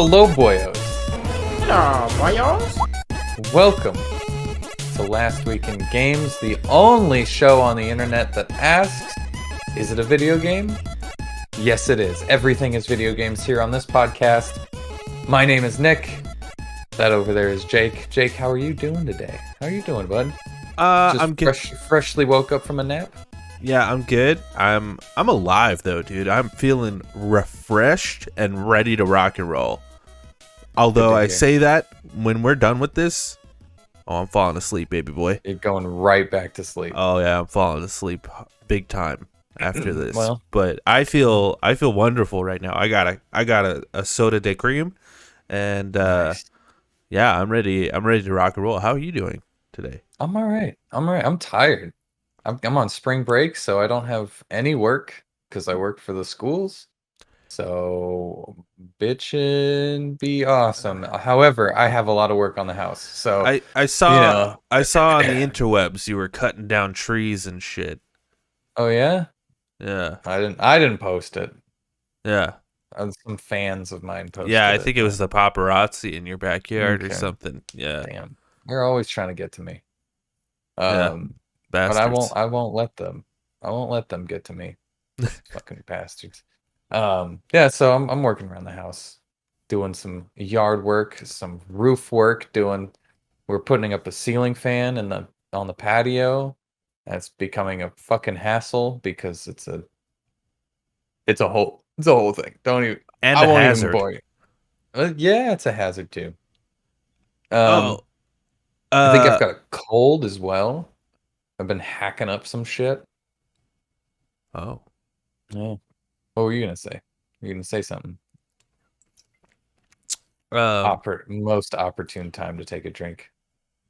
Hello, boyos. Hello, boyos. Welcome to Last Week in Games, the only show on the internet that asks, is it a video game? Yes, it is. Everything is video games here on this podcast. My name is Nick. That over there is Jake. Jake, how are you doing today? How are you doing, bud? I'm good. Freshly woke up from a nap? Yeah, I'm good. I'm alive though, dude. I'm feeling refreshed and ready to rock and roll. Although I say that when we're done with this, I'm falling asleep, baby boy. You're going right back to sleep. Oh yeah, I'm falling asleep big time after this. Well, but I feel wonderful right now. I got a soda de cream, and nice. yeah, I'm ready to rock and roll. How are you doing today? I'm all right. I'm tired. I'm on spring break, so I don't have any work because I work for the schools. So bitchin' be awesome. However, I have a lot of work on the house. So I saw on the interwebs you were cutting down trees and shit. Oh yeah? Yeah. I didn't post it. Yeah. Some fans of mine posted Yeah, I it. think it was the paparazzi in your backyard or something. Yeah. Damn. They're always trying to get to me. Yeah. But Bastards. I won't let them. I won't let them get to me. Fucking bastards. Yeah, so I'm working around the house, doing some yard work, some roof work, we're putting up a ceiling fan on the patio. That's becoming a fucking hassle because it's a whole thing. Don't even And I a won't hazard. even bore you. Yeah, it's a hazard too. I I think I've got a cold as well. I've been hacking up some shit. Oh. Yeah. What were you gonna say? You're gonna say something. Most opportune time to take a drink.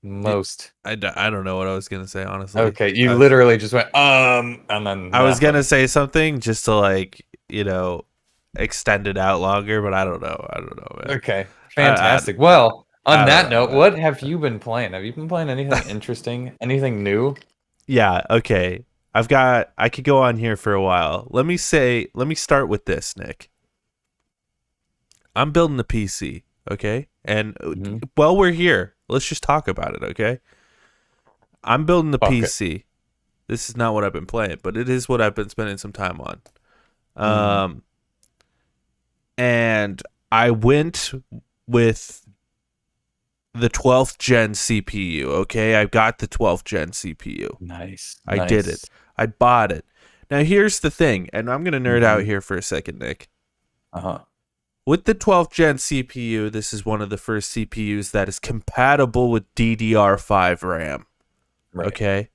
I don't know what I was gonna say, honestly. Okay, you literally just went and then I was gonna say something just to extend it out longer, but I don't know, man. Okay, fantastic. Well, on that note, man. what have you been playing? Have you been playing anything interesting? Anything new? Yeah, okay. I could go on here for a while. Let me start with this, Nick. I'm building a PC, okay? And while we're here, let's just talk about it, okay? I'm building the PC. This is not what I've been playing, but it is what I've been spending some time on. And I went with the 12th gen CPU, okay? I got the 12th gen CPU. Nice. I did it. I bought it. Now here's the thing, and I'm going to nerd out here for a second, Nick. Uh-huh. With the 12th gen CPU, this is one of the first CPUs that is compatible with DDR5 RAM. Right. Okay?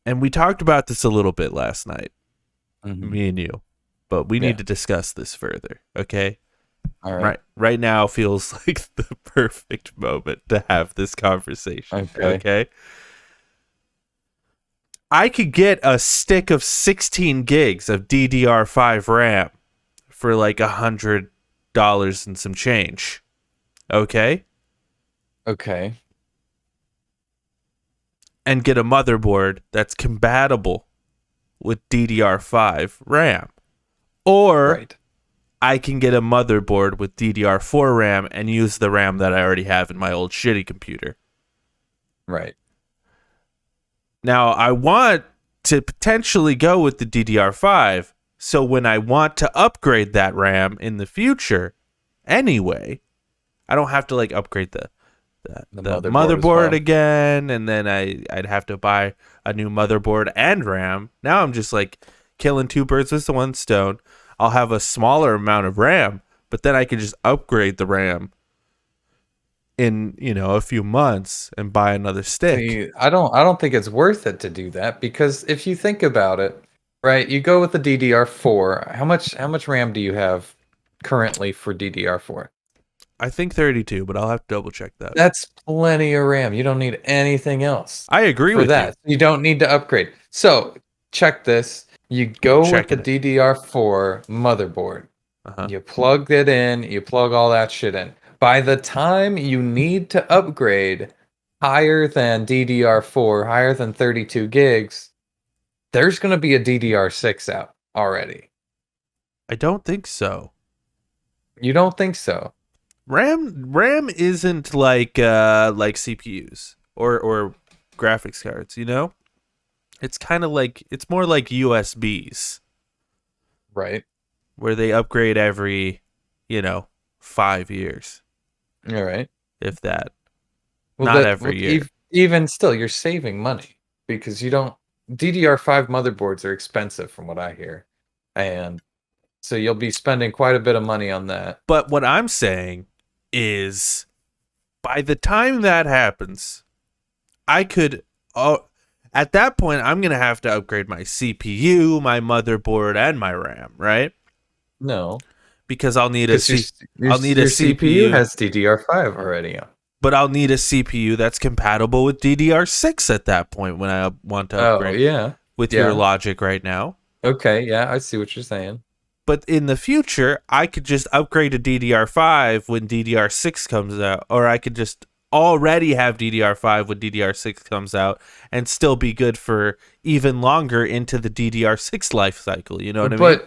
And we talked about this a little bit last night, me and you, but we need to discuss this further, okay? All right. Right now feels like the perfect moment to have this conversation, okay? I could get a stick of 16 gigs of DDR5 RAM for like $100 and some change. Okay? Okay. And get a motherboard that's compatible with DDR5 RAM. Or I can get a motherboard with DDR4 RAM and use the RAM that I already have in my old shitty computer. Right. Now, I want to potentially go with the DDR5, so when I want to upgrade that RAM in the future, anyway, I don't have to upgrade the motherboard again, and then I'd have to buy a new motherboard and RAM. Now I'm just killing two birds with one stone. I'll have a smaller amount of RAM, but then I can just upgrade the RAM in a few months and buy another stick. See, I don't think it's worth it to do that, because if you think about it, right, you go with the DDR4. How much RAM do you have currently for DDR4? I think 32, but I'll have to double check that. That's plenty of RAM. You don't need anything else. I agree with that. You don't need to upgrade. So check this. You go with the DDR4 motherboard. You plug it in. You plug all that shit in. By the time you need to upgrade higher than DDR4, higher than 32 gigs, there's going to be a DDR6 out already. I don't think so. You don't think so? RAM isn't like CPUs or graphics cards, you know? It's kind of like it's more like USBs Right. where they upgrade every, 5 years, All right. if that. Well, Not every year. even still, you're saving money because you don't. DDR5 motherboards are expensive, from what I hear, and so you'll be spending quite a bit of money on that. But what I'm saying is by the time that happens, I could at that point I'm going to have to upgrade my CPU, my motherboard and my RAM, right? No, Because I'll need because I'll need a your CPU, CPU has DDR5 already. but I'll need a CPU that's compatible with DDR6 at that point when I want to Oh upgrade yeah, with yeah. your logic right now. Okay, yeah, I see what you're saying. But in the future, I could just upgrade to DDR5 when DDR6 comes out, or I could just already have DDR5 when DDR6 comes out and still be good for even longer into the DDR6 life cycle. You know what I mean?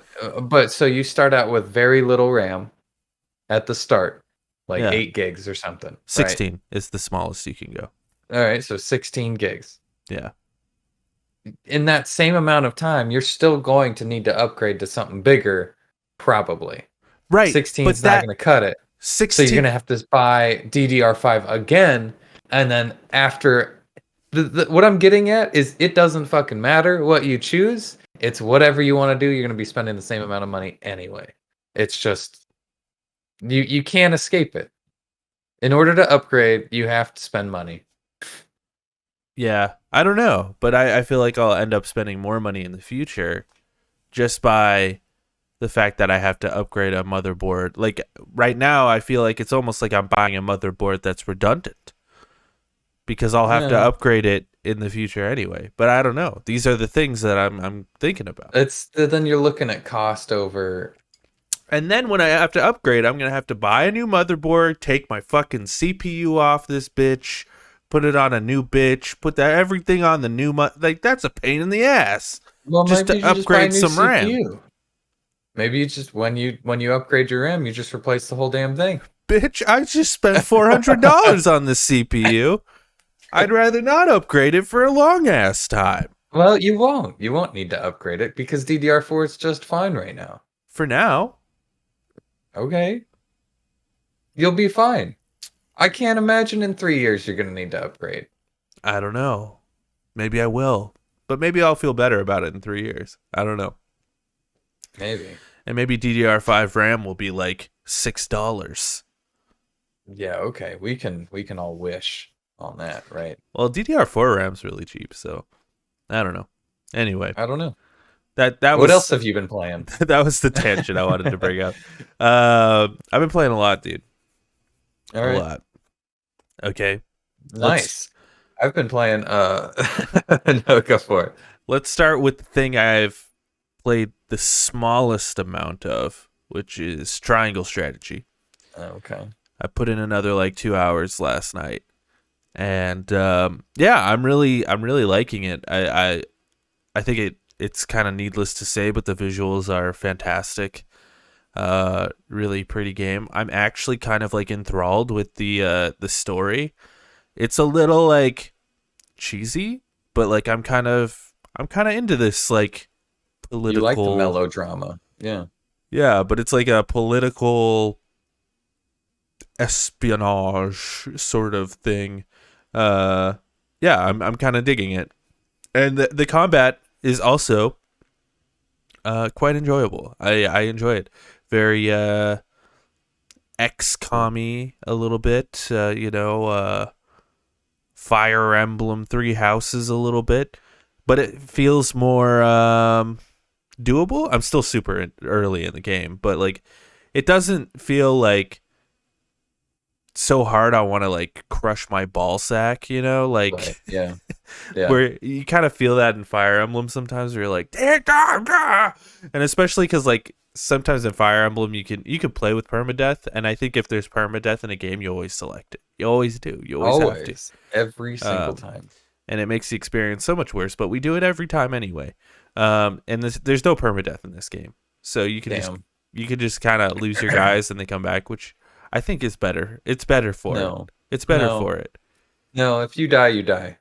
But so you start out with very little RAM at the start, like Yeah. 8 gigs or something. 16 is the smallest you can go. Right? All right, so 16 gigs. Yeah. In that same amount of time, you're still going to need to upgrade to something bigger, probably. Right. 16 but is not going to cut it. 16 So you're going to have to buy DDR5 again, and then after what I'm getting at is it doesn't fucking matter what you choose. It's whatever you want to do. You're going to be spending the same amount of money anyway. It's just you can't escape it. In order to upgrade, you have to spend money. Yeah, I don't know, but I feel like I'll end up spending more money in the future just by the fact that I have to upgrade a motherboard. Like right now, I feel like it's almost like I'm buying a motherboard that's redundant because I'll have to upgrade it in the future anyway. But I don't know. These are the things that I'm thinking about. Then you're looking at cost over. And then when I have to upgrade, I'm going to have to buy a new motherboard, take my fucking CPU off this bitch, put it on a new bitch, put everything on the new like that's a pain in the ass. Well, just to upgrade some RAM. Maybe you just when you upgrade your RAM, you just replace the whole damn thing. Bitch, I just spent $400 on the CPU. I'd rather not upgrade it for a long ass time. Well, you won't. You won't need to upgrade it because DDR4 is just fine right now. For now. Okay. You'll be fine. I can't imagine in 3 years you're going to need to upgrade. I don't know. Maybe I will. But maybe I'll feel better about it in 3 years. I don't know. Maybe. And maybe DDR5 RAM will be like $6. Yeah, okay. We can all wish on that, right? Well, DDR4 RAM's really cheap, so I don't know. Anyway, I don't know. That What was, else have you been playing? That was the tangent I wanted to bring up. I've been playing a lot, dude. All right. A lot. Okay. Nice. I've been playing no, go for it. Let's start with the thing I've played the smallest amount of, which is Triangle Strategy. Okay. I put in another like 2 hours last night. And yeah, I'm really liking it. I think it's kind of needless to say, but the visuals are fantastic. Really pretty game. I'm actually kind of like enthralled with the story. It's a little like cheesy, but like I'm kind of into this like political. You like the melodrama, yeah. Yeah, but it's like a political espionage sort of thing. Yeah, I'm kind of digging it, and the combat is also quite enjoyable. I enjoy it. Very XCOM-y a little bit. Fire Emblem Three Houses a little bit, but it feels more doable. I'm still super early in the game, but like it doesn't feel like so hard I want to like crush my ball sack, like Right. Yeah. where you kind of feel that in Fire Emblem sometimes where you're like, and especially because like sometimes in Fire Emblem you can play with permadeath, and I think if there's permadeath in a game you always select it. You always do. You always have to. Every single time. And it makes the experience so much worse, but we do it every time anyway. And there's no permadeath in this game, so you can just You could just kind of lose your guys and they come back, which I think is better. It's better for it. No. It's better No. for it. No, if you die, you die.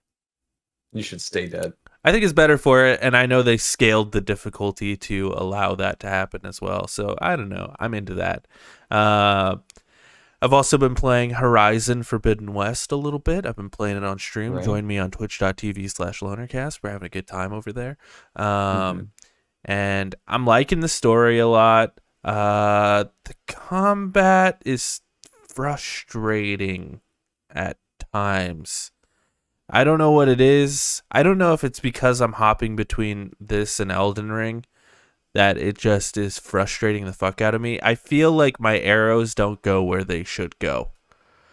You should stay dead. I think it's better for it, and I know they scaled the difficulty to allow that to happen as well. So I don't know. I'm into that. I've also been playing Horizon Forbidden West a little bit. I've been playing it on stream. Right. Join me on twitch.tv/lonercast. We're having a good time over there. And I'm liking the story a lot. The combat is frustrating at times. I don't know what it is. I don't know if it's because I'm hopping between this and Elden Ring that it just is frustrating the fuck out of me. I feel like my arrows don't go where they should go.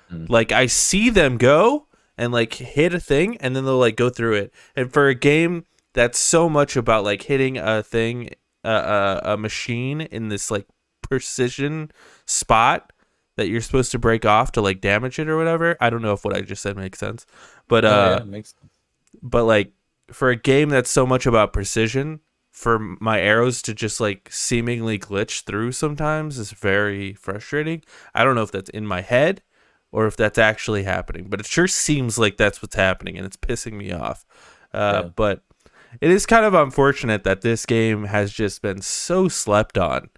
Like, I see them go and, like, hit a thing, and then they'll, like, go through it. And for a game that's so much about, like, hitting a thing, a machine in this, like, precision spot that you're supposed to break off to, like, damage it or whatever. I don't know if what I just said makes sense. But, yeah, it makes sense. But, like, for a game that's so much about precision, for my arrows to just, like, seemingly glitch through sometimes is very frustrating. I don't know if that's in my head or if that's actually happening, but it sure seems like that's what's happening, and it's pissing me off. But it is kind of unfortunate that this game has just been so slept on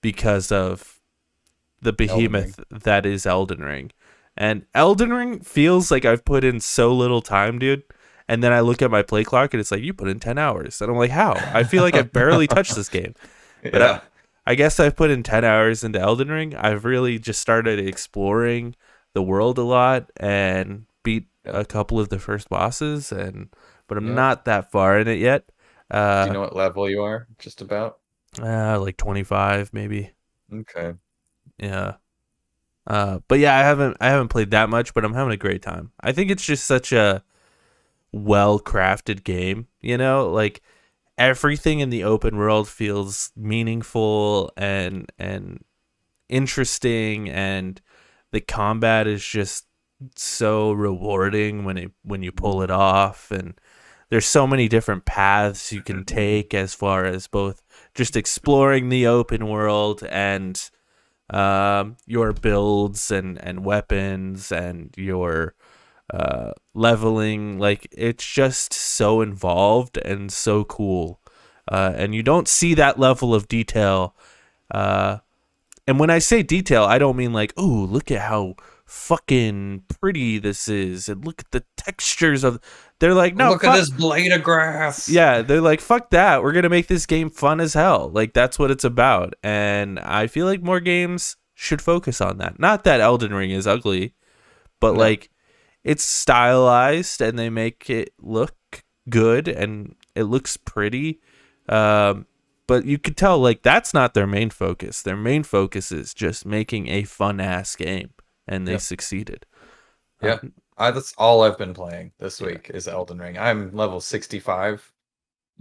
because of the behemoth that is Elden Ring. And Elden Ring feels like I've put in so little time, dude. And then I look at my play clock and it's like, you put in 10 hours. And I'm like, how? I feel like I've barely touched this game. But I guess I've put in 10 hours into Elden Ring. I've really just started exploring the world a lot and beat a couple of the first bosses. But I'm not that far in it yet. Do you know what level you are? Just about? Like 25 maybe. Okay. Yeah. But yeah, I haven't played that much, but I'm having a great time. I think it's just such a well-crafted game, you know? Like, everything in the open world feels meaningful and interesting, and the combat is just so rewarding when you pull it off. And there's so many different paths you can take as far as both just exploring the open world and your builds and weapons and your leveling. Like, it's just so involved and so cool, and you don't see that level of detail, and when I say detail, I don't mean like, oh, look at how fucking pretty this is and look at the textures of. They're like, no, look at this blade of grass. Yeah, they're like, fuck that, we're gonna make this game fun as hell. Like, that's what it's about. And I feel like more games should focus on that. Not that Elden Ring is ugly, but like, it's stylized and they make it look good and it looks pretty. But you could tell, like, that's not their main focus. Their main focus is just making a fun ass game, and they succeeded. Yeah, that's all I've been playing this week is Elden Ring. I'm level 65,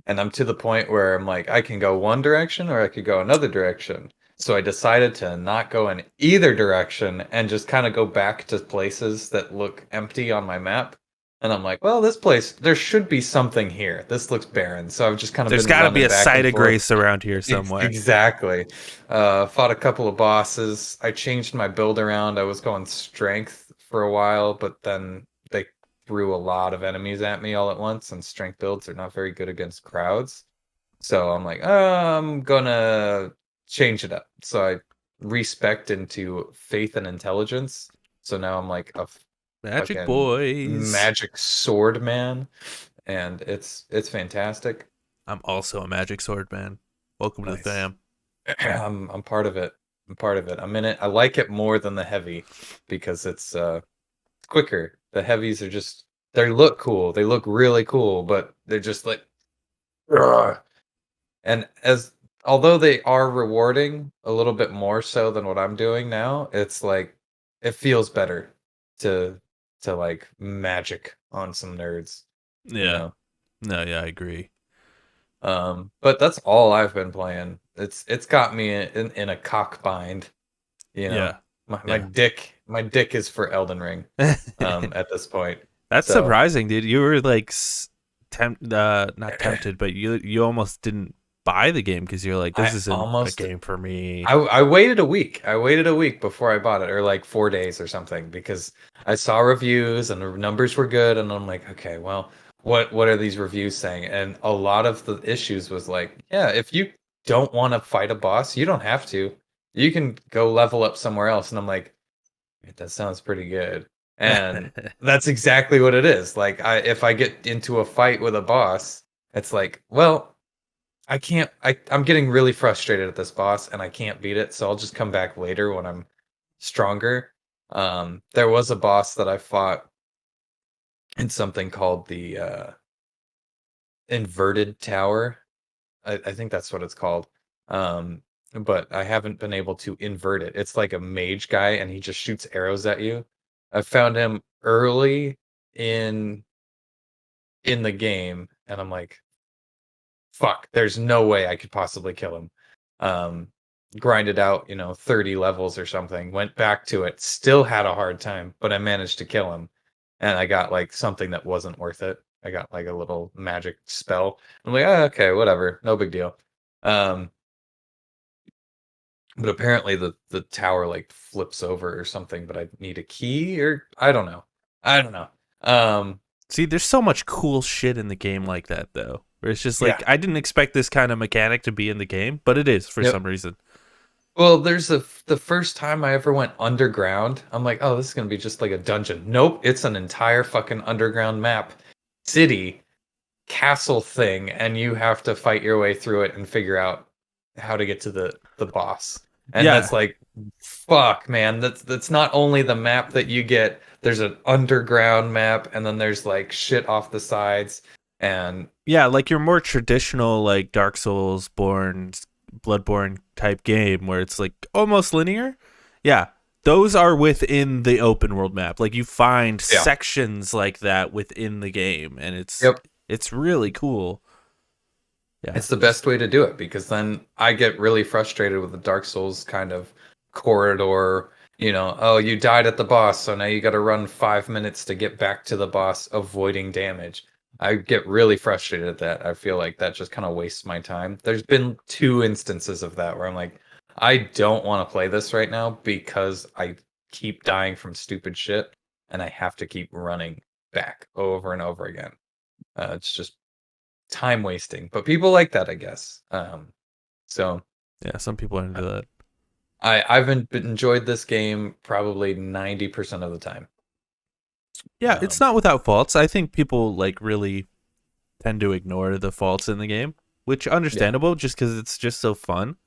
and I'm to the point where I'm like, I can go one direction or I could go another direction. So I decided to not go in either direction and just kind of go back to places that look empty on my map. And I'm like, well, this place, there should be something here. This looks barren. So I've just kind of There's got to be a site of grace around here somewhere. Exactly. Fought a couple of bosses. I changed my build around. I was going strength for a while, but then they threw a lot of enemies at me all at once, and strength builds are not very good against crowds. So I'm like, I'm gonna change it up. So I respect into faith and intelligence. So now I'm like a Magic boys. Magic sword man. And it's fantastic. I'm also a magic sword man. Welcome to the fam. I'm part of it. I'm in it. I like it more than the heavy because it's quicker. The heavies are just, they look cool. They look really cool, but they're just like, ugh. And although they are rewarding a little bit more so than what I'm doing now, it's like, it feels better to like magic on some nerds. Yeah. You know? No, yeah, I agree. But that's all I've been playing. It's got me in a cock bind. You know, my dick is for Elden Ring. At this point, that's surprising, dude. You were like not tempted, but you almost didn't buy the game because you're like, this I isn't a almost game for me. I waited a week. I waited a week before I bought it, or like 4 days or something, because I saw reviews and the numbers were good, and I'm like, okay, well, what are these reviews saying? And a lot of the issues was like, yeah, if you don't want to fight a boss, you don't have to. You can go level up somewhere else. And I'm like, that sounds pretty good. And that's exactly what it is. Like, if I get into a fight with a boss, it's like, well, I can't. I'm getting really frustrated at this boss, and I can't beat it. So I'll just come back later when I'm stronger. There was a boss that I fought in something called the inverted tower. I think that's what it's called. But I haven't been able to invert it. It's like a mage guy, and he just shoots arrows at you. I found him early in the game, and I'm like, fuck, there's no way I could possibly kill him. Grinded out, 30 levels or something, went back to it, still had a hard time, but I managed to kill him. And I got like something that wasn't worth it. I got like a little magic spell. I'm like, oh, okay, whatever, no big deal. But apparently the tower like flips over or something, but I need a key, or I don't know. I don't know. See, there's so much cool shit in the game like that, though. Where it's just like, Yeah. I didn't expect this kind of mechanic to be in the game, but it is for some reason. Well, there's the first time I ever went underground. I'm like, oh, this is gonna be just like a dungeon. Nope, it's an entire fucking underground map, city, castle thing, and you have to fight your way through it and figure out how to get to the boss. And Yeah. that's like, fuck, man. That's not only the map that you get. There's an underground map, and then there's like shit off the sides, and Yeah, like your more traditional, like Dark Souls, Bloodborne type game where it's like almost linear. Yeah, those are within the open world map. Like you find sections like that within the game, and it's really cool. Yeah, it's the best way to do it, because then I get really frustrated with the Dark Souls kind of corridor. Oh, you died at the boss, so now you got to run 5 minutes to get back to the boss, avoiding damage. I get really frustrated at that. I feel like that just kind of wastes my time. There's been 2 instances of that where I'm like, I don't want to play this right now because I keep dying from stupid shit, and I have to keep running back over and over again. It's just time wasting, but people like that, I guess. So yeah, some people are into that. I've enjoyed this game probably 90% of the time. Yeah, it's not without faults. I think people like really tend to ignore the faults in the game, which understandable, just because it's just so fun.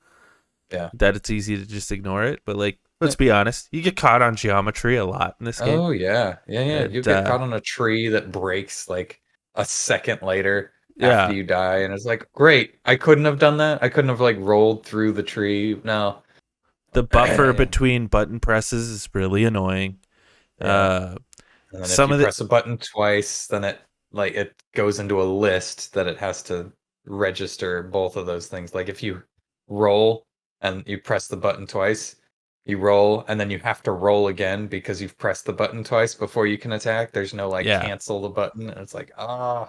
Yeah, that it's easy to just ignore it. But like, let's be honest, you get caught on geometry a lot in this game. Oh yeah. And, You get caught on a tree that breaks like a second later after you die, and it's like, great, I couldn't have done that. I couldn't have like rolled through the tree. No. The buffer between button presses is really annoying. And then if you press a button twice, then it goes into a list that it has to register both of those things. Like if you roll and you press the button twice, you roll, and then you have to roll again because you've pressed the button twice before you can attack. There's no cancel the button. And it's like, I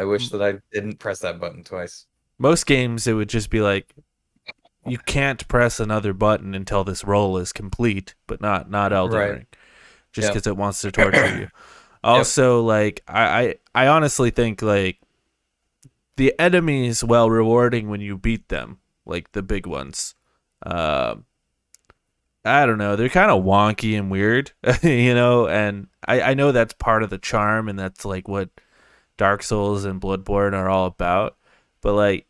wish that I didn't press that button twice. Most games, it would just be like, you can't press another button until this roll is complete, but not Elden Ring, just because it wants to torture you. Also, like I honestly think like the enemies, while rewarding when you beat them, like the big ones, I don't know, they're kind of wonky and weird, and I know that's part of the charm, and that's like what Dark Souls and Bloodborne are all about, but like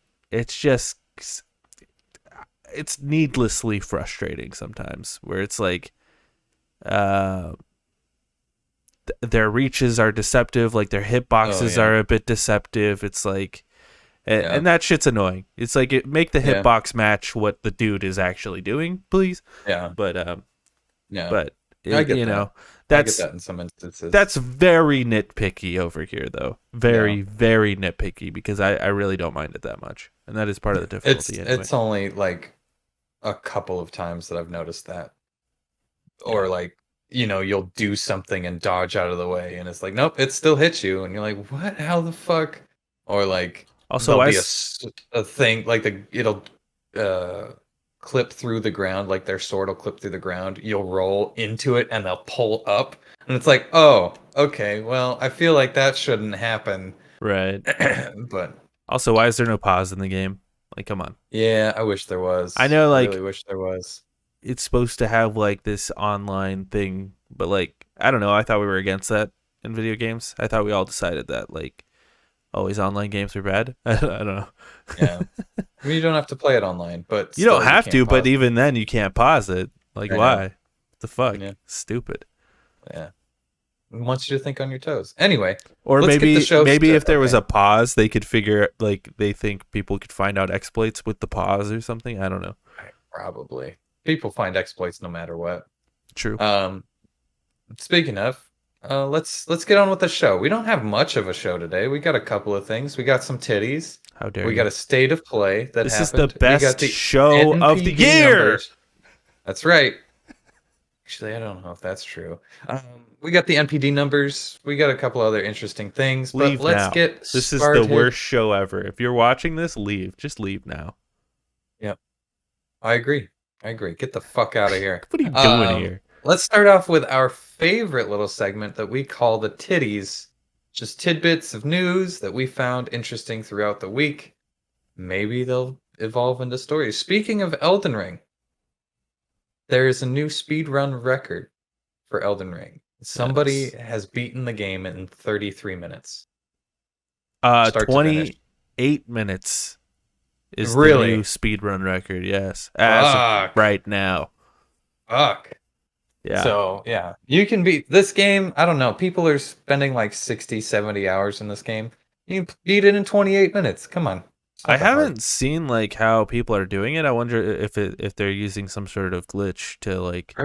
it's needlessly frustrating sometimes, where it's like their reaches are deceptive, like their hitboxes are a bit deceptive. It's like and that shit's annoying. It's like, make the hitbox match what the dude is actually doing, please. But but I get that. I get that in some instances. That's very nitpicky over here, though. Very nitpicky, because I really don't mind it that much, and that is part of the difficulty. It's only like a couple of times that I've noticed that, or like you'll do something and dodge out of the way, and it's like, nope, it still hits you, and you're like, what? How the fuck? Or like Also, there'll why be is a thing like it'll uh clip through the ground, like their sword will clip through the ground. You'll roll into it and they'll pull up, and it's like, oh, okay, well, I feel like that shouldn't happen. right? But Also, why is there no pause in the game? Like, come on. yeah, I wish there I was. know, I really like, wish there was. it's supposed to have like this online thing, but like, I don't know. I thought we were against that in video games. I thought we all decided that like always online games are bad. I don't know. Yeah. I mean, you don't have to play it online, but You don't still, you have can't to, but pause it. even then, you can't pause it. Like, I know. why? What the fuck? Yeah. Stupid. Yeah. It wants you to think on your toes. Anyway, Or let's get the show maybe if there was okay. a pause, they could figure like they think people could find out exploits with the pause or something. I don't know. Probably. People find exploits no matter what. True. Um, Speaking of, let's get on with the show. We don't have much of a show today. We got a couple of things. We got some titties. How dare We you? got a state of play that This is the happened. We got best the show of the NPD year. numbers. That's right. Actually, I don't know if that's true. We got the NPD numbers. We got a couple other interesting things, but Leave let's now. get This is started. the worst show ever. If you're watching this, leave. Just leave now. Yep, I agree. Get the fuck out of here. What are you doing here? Let's start off with our favorite little segment that we call the titties. Just tidbits of news that we found interesting throughout the week. Maybe they'll evolve into stories. Speaking of Elden Ring, there is a new speedrun record for Elden Ring. Somebody Yes. has beaten the game in 33 minutes. Start to finish. 28 minutes is the Really? new speedrun record. Yes, as of Fuck. right now. Fuck. Yeah. So, yeah. You can beat this game. I don't know. People are spending like 60, 70 hours in this game. You can beat it in 28 minutes. Come on. It's not I that hard. haven't seen like how people are doing it. I wonder if they're using some sort of glitch to like.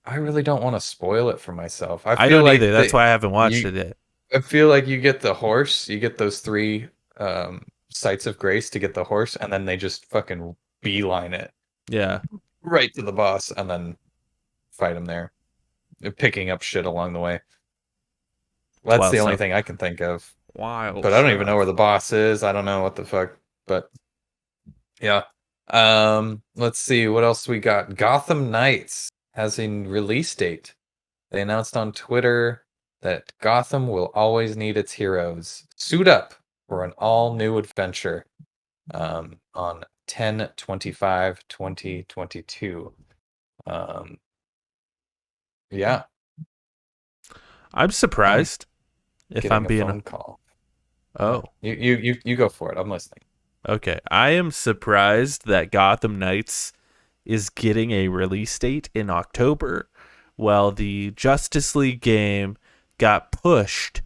I really don't want to spoil it for myself. I feel don't like either. That's why I haven't watched it yet. I feel like you get the horse, you get those 3 sites of grace to get the horse, and then they just fucking beeline it Yeah. right to the boss and then fight him there. They're picking up shit along the way. That's Wild the only stuff. thing I can think of. Wild. But I don't even know where the boss is. I don't know what the fuck. But yeah. Let's see what else we got. Gotham Knights has a release date. They announced on Twitter that Gotham will always need its heroes. Suit up for an all-new adventure on 10/25/2022. Yeah. I'm surprised. If Getting I'm a being phone call. oh, You go for it. I'm listening. okay. I am surprised that Gotham Knights is getting a release date in October, while the Justice League game got pushed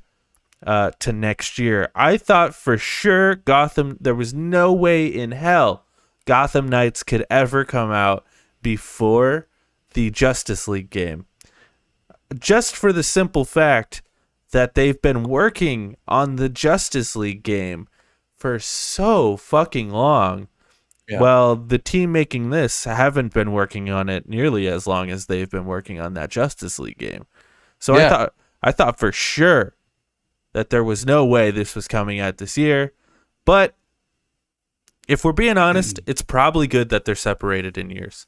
to next year. I thought for sure there was no way in hell Gotham Knights could ever come out before the Justice League game. Just for the simple fact that they've been working on the Justice League game for so fucking long. Yeah. Well, the team making this haven't been working on it nearly as long as they've been working on that Justice League game. So Yeah. I thought for sure that there was no way this was coming out this year. But if we're being honest, it's probably good that they're separated in years.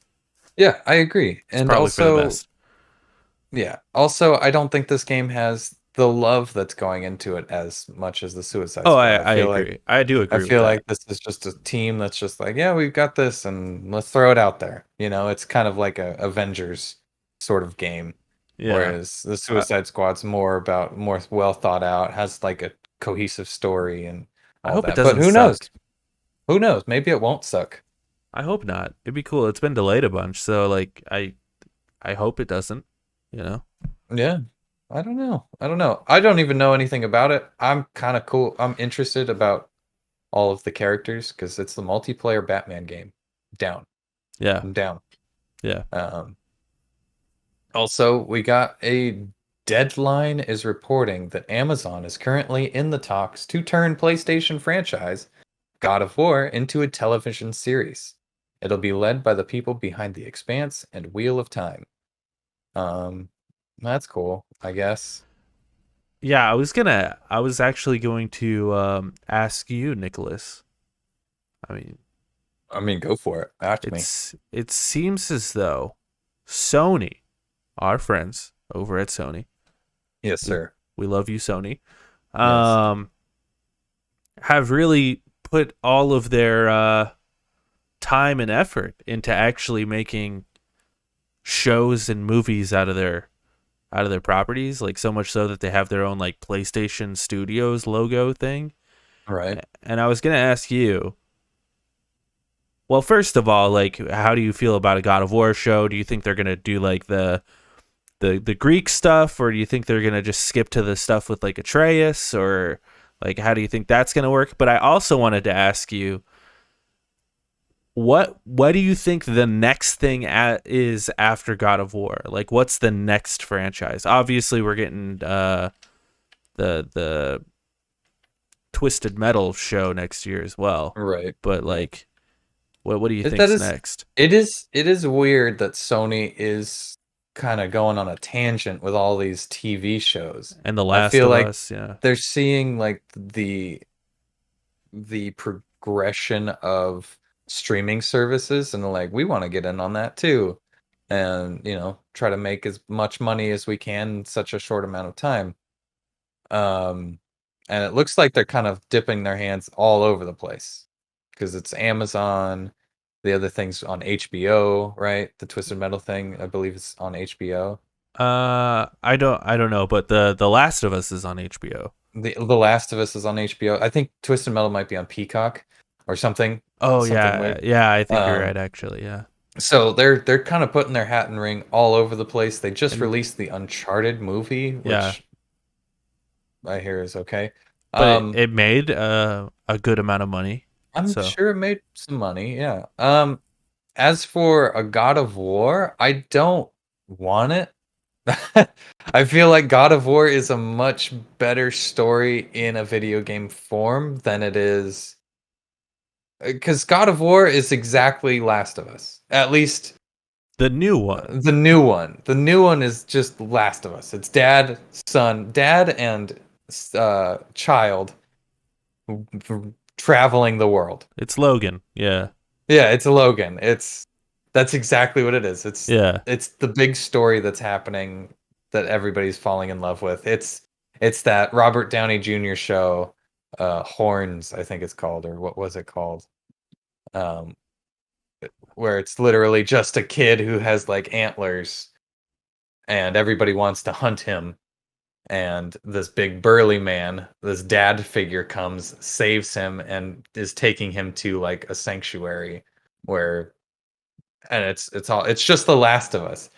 Yeah, I agree. It's And probably for the also, best. yeah. Also, I don't think this game has the love that's going into it as much as the Suicide Oh, Squad. I feel agree. like I do agree I with feel that. like this is just a team that's just like, yeah, we've got this and let's throw it out there. You know, it's kind of like a Avengers sort of game. Yeah. Whereas the Suicide Squad's more well thought out, has like a cohesive story and I all hope it that. doesn't But who suck. knows? Who knows? Maybe it won't suck. I hope not. It'd be cool. It's been delayed a bunch, so like I hope it doesn't, you know. Yeah. I don't know. I don't even know anything about it. I'm kind of cool. I'm interested about all of the characters because it's the multiplayer Batman game. Down. Yeah. I'm down. Yeah. Also, we got a Deadline is reporting that Amazon is currently in the talks to turn PlayStation franchise God of War into a television series. It'll be led by the people behind The Expanse and Wheel of Time. That's cool, I guess. Yeah, I was actually going to ask you, Nicholas. I mean, I mean, go for it. Ask me. it seems as though Sony, our friends over at Sony, Yes, we sir. we love you, Sony, Yes. um, have really put all of their time and effort into actually making shows and movies out of their properties, like so much so that they have their own like PlayStation Studios logo thing. Right. And I was gonna ask you, well, first of all, like, how do you feel about a God of War show? Do you think they're gonna do like the Greek stuff, or do you think they're gonna just skip to the stuff with like Atreus, or like how do you think that's gonna work? But I also wanted to ask you, what do you think the next thing is after God of War? Like, what's the next franchise? Obviously, we're getting the Twisted Metal show next year as well. Right. But Right. like, what do you That think's is, next? it is weird that Sony is kind of going on a tangent with all these TV shows. And The I Last feel of like Us, yeah. they're seeing like the progression of streaming services, and they're like, we want to get in on that too, and try to make as much money as we can in such a short amount of time. Um, and it looks like they're kind of dipping their hands all over the place because it's Amazon. The other thing's on HBO, right? The Twisted Metal thing, I believe, is on HBO. I don't know, but the Last of Us is on HBO. The Last of Us is on HBO. I think Twisted Metal might be on Peacock or something. Oh Something yeah, weird. yeah. I think you're Um, right, actually. Yeah, so they're kind of putting their hat in the ring all over the place. They just and released the Uncharted movie, yeah, which I hear is okay. but Um, it made a good amount of money. I'm So sure it made some money, yeah. As for a God of War, I don't want it. I feel like God of War is a much better story in a video game form than it is, because God of War is exactly Last of Us. At least the new one, the new one. The new one is just Last of Us. It's dad and child traveling the world. it's Logan. Yeah, Yeah, it's Logan. That's exactly what it is. It's yeah. it's the big story that's happening that everybody's falling in love with. It's that Robert Downey Jr. show, Horns, I think it's called, or what was it called? Um, where it's literally just a kid who has like antlers, and everybody wants to hunt him. And this big burly man, this dad figure comes, saves him, and is taking him to like a sanctuary where, and it's just The Last of Us.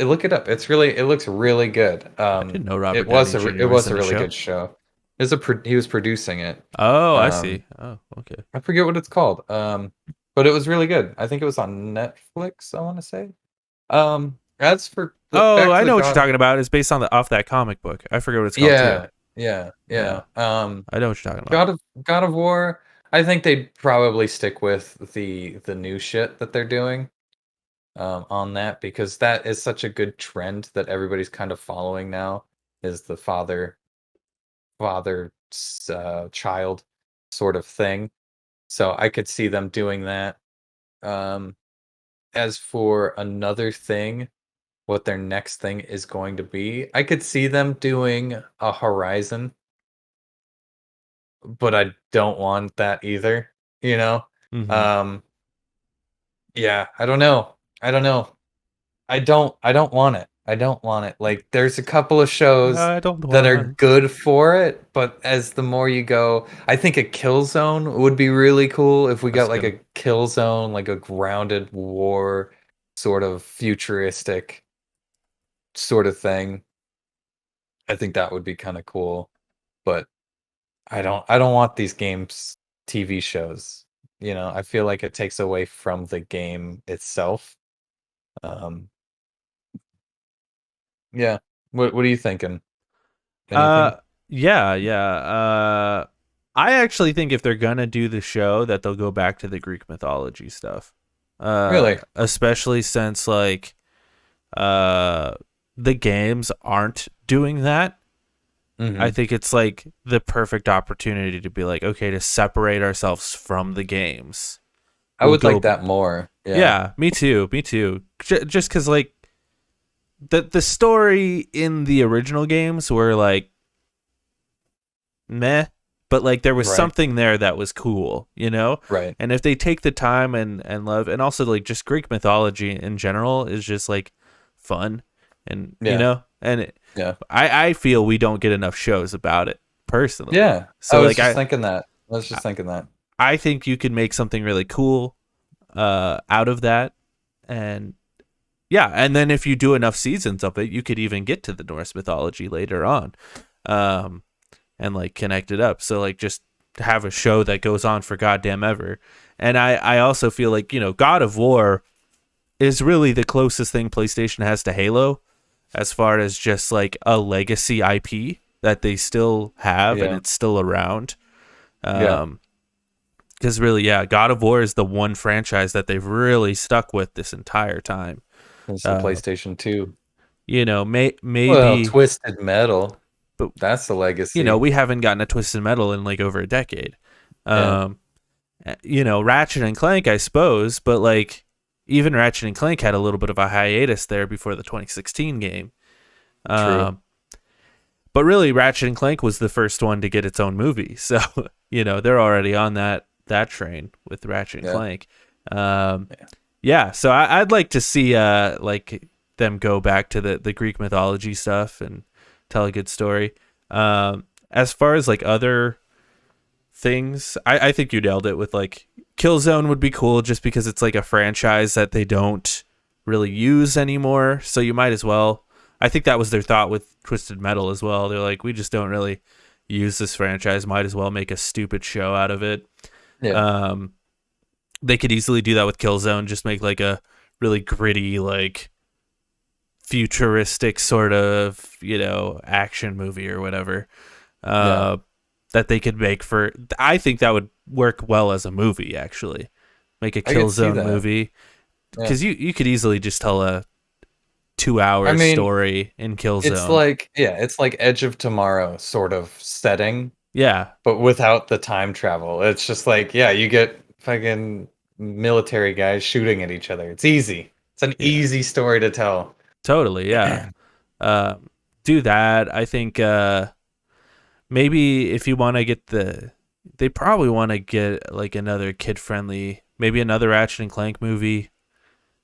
Look it up. It looks really good. I didn't know Robert Downey It Jr. was was in a the really show. good show. He was producing it. Oh, I Um, see. Oh, okay. I forget what it's called. But it was really good. I think it was on Netflix, I want to say. As for the Oh, back I to the know what you're God, talking about. It's based on the off that comic book. I forget what it's called too. yeah, yeah, Yeah, yeah. I know what you're talking about. God of War. I think they'd probably stick with the new shit that they're doing on that, because that is such a good trend that everybody's kind of following now. Is the father child sort of thing. So I could see them doing that. Um, as for another thing, what their next thing is going to be, I could see them doing a Horizon, but I don't want that either, you know? Hmm. Um, yeah, I don't know. I don't know. I don't want it. I don't want it. Like, there's a couple of shows I don't that are want. good for it, but as the more you go, I think a kill zone would be really cool if we That's got like good. a kill zone, like a grounded war sort of futuristic sort of thing. I think that would be kind of cool, but I don't want these games TV shows. I feel like it takes away from the game itself. Um, yeah. What are you thinking? Uh, Anything? yeah, yeah. I actually think if they're gonna do the show, that they'll go back to the Greek mythology stuff. Really? Especially since like uh the games aren't doing that. I Hmm. think it's like the perfect opportunity to be like, okay, to separate ourselves from the games. I We'll would like go. that more. Yeah. Yeah, me too. Me too. Just because like the story in the original games were like meh, but like there was Right. something there that was cool, you know? Right. And if they take the time and love, and also like just Greek mythology in general is just like fun, and you Yeah. know, and Yeah. I feel we don't get enough shows about it personally. Yeah. I So was like just thinking that. I was I just thinking that. I think you could make something really cool out of that, and yeah, and then if you do enough seasons of it, you could even get to the Norse mythology later on. Um, and like connect it up. So like just have a show that goes on for goddamn ever. And I also feel like, you know, God of War is really the closest thing PlayStation has to Halo as far as just like a legacy IP that they still have and Yeah. it's still around. Yeah. Because really, yeah, God of War is the one franchise that they've really stuck with this entire time. It's the Uh, PlayStation 2. you know, Well, maybe, Twisted Metal. but That's the you know, legacy. we haven't gotten a Twisted Metal in like over a decade. Yeah. Um, you know, Ratchet and Clank, I suppose, but like even Ratchet and Clank had a little bit of a hiatus there before the 2016 game. True. Um, but really, Ratchet and Clank was the first one to get its own movie, so you know they're already on that train with Ratchet and Yeah. Clank. Yeah, so I'd like to see like them go back to the Greek mythology stuff and tell a good story. As far as like other things, I think you nailed it with like Killzone would be cool just because it's like a franchise that they don't really use anymore. So you might as well. I think that was their thought with Twisted Metal as well. They're like, we just don't really use this franchise. Might as well make a stupid show out of it. Yeah. Um, they could easily do that with Killzone. Just make like a really gritty, like futuristic sort of, you know, action movie or whatever. Yeah. That they could make for. I think that would work well as a movie. Actually, make a I could see Killzone that. movie Yeah. because you could easily just tell a 2 hour I mean, story in it's Killzone. like, yeah, it's like Edge of Tomorrow sort of setting, Yeah, but without the time travel. It's just like, yeah, you get fucking military guys shooting at each other. It's easy. It's an yeah, easy story to tell. totally. Yeah, um, do that. I think maybe if you want to get they probably want to get like another kid friendly, maybe another Ratchet and Clank movie.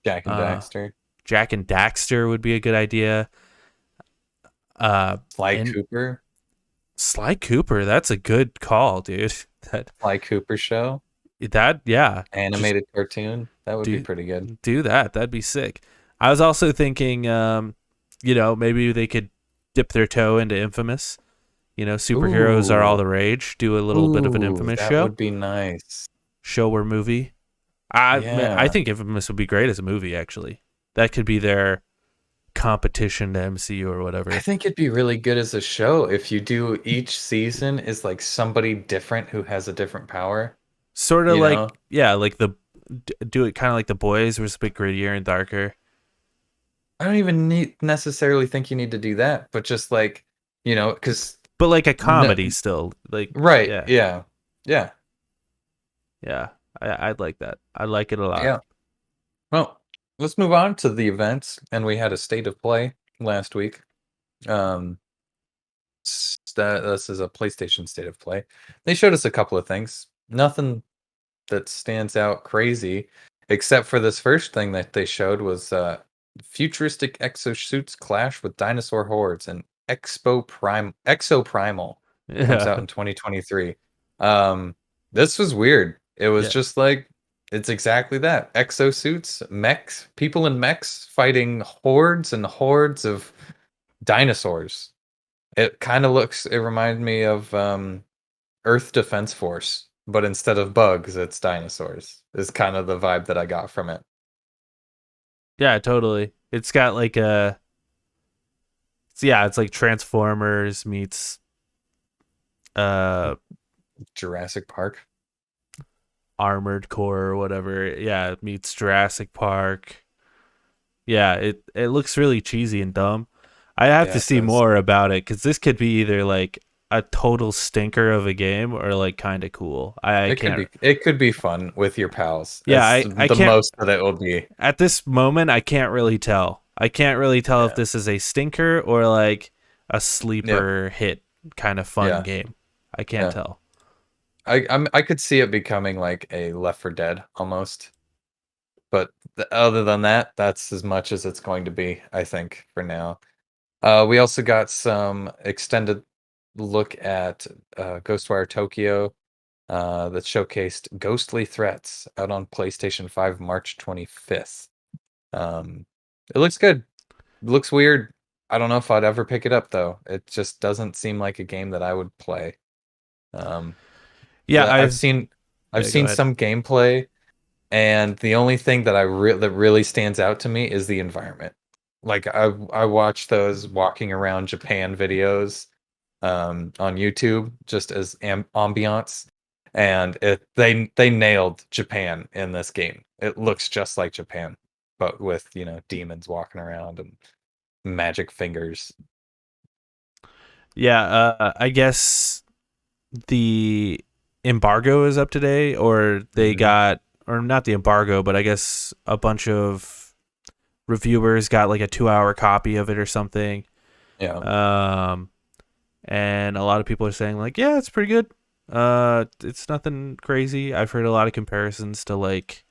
Jack and Uh, Daxter. Jack and Daxter would be a good idea. Sly And Cooper. Sly Cooper, that's a good call, dude. That Sly Cooper show. yeah, just Animated cartoon. That would be do pretty good. do that. That'd be sick. I was also thinking, you know, maybe they could dip their toe into Infamous. You know, superheroes are all Ooh. the rage. Do a little bit of an Infamous That show, would be nice. show or movie. I Yeah. think Infamous would be great as a movie. Actually, that could be their competition to MCU or I whatever. think it'd be really good as a show if you do each season is like somebody different who has a different power, Sort of you know? like yeah, like do it kind of like The Boys, where it's a bit grittier and darker. I don't even necessarily think you need to do that, but just like, because But like a no, comedy still. Like right, yeah. yeah, yeah, Yeah. I'd like that. I like it a lot. yeah. Well, let's move on to the events, and we had a state of play last week. Um, this is a PlayStation state of play. They showed us a couple of things. Nothing that stands out crazy, except for this first thing that they showed was futuristic exosuits clash with dinosaur hordes and Exoprimal comes out Yeah. in 2023. This was weird. It was Yeah. just like it's exactly that. Exosuits, mechs, people in mechs fighting hordes and hordes of dinosaurs. It reminded me of Earth Defense Force, but instead of bugs, it's dinosaurs. Is kind of the vibe that I got from it. Yeah, totally. It's got like it's like Transformers meets uh Jurassic Park. Armored Core or whatever. Yeah, it meets Jurassic Park. Yeah, it looks really cheesy and dumb. I have Yeah, to it see does. more about it because this could be either like a total stinker of a game or like kind of cool. I can't. It could be fun with your pals. Yeah, That's I the can't. most that it will be. At this moment, I can't really tell. I can't really tell if Yeah. this is a stinker or like a Yep. sleeper hit kind of fun Yeah. game. I can't Yeah. tell. I could see it becoming like a Left 4 Dead almost. But other than that, that's as much as it's going to be, I think, for now. We also got some extended look at Ghostwire Tokyo that showcased Ghostly Threats out on PlayStation 5 March 25th. It looks good. It looks weird. I don't know if I'd ever pick it up though. It just doesn't seem like a game that I would play. Um, Yeah, I've I've. seen I've Yeah, go seen ahead. some gameplay, and the only thing that that really stands out to me is the environment. Like I watch those walking around Japan videos on YouTube just as ambiance, and they nailed Japan in this game. It looks just like Japan, but with demons walking around and magic fingers. Yeah, I guess the embargo is up today, or they Hmm. got, or not the embargo, but I guess a bunch of reviewers got like a 2 hour copy of it or something. Yeah. Um, and a lot of people are saying like, yeah, it's pretty good. It's nothing crazy. I've heard a lot of comparisons to like,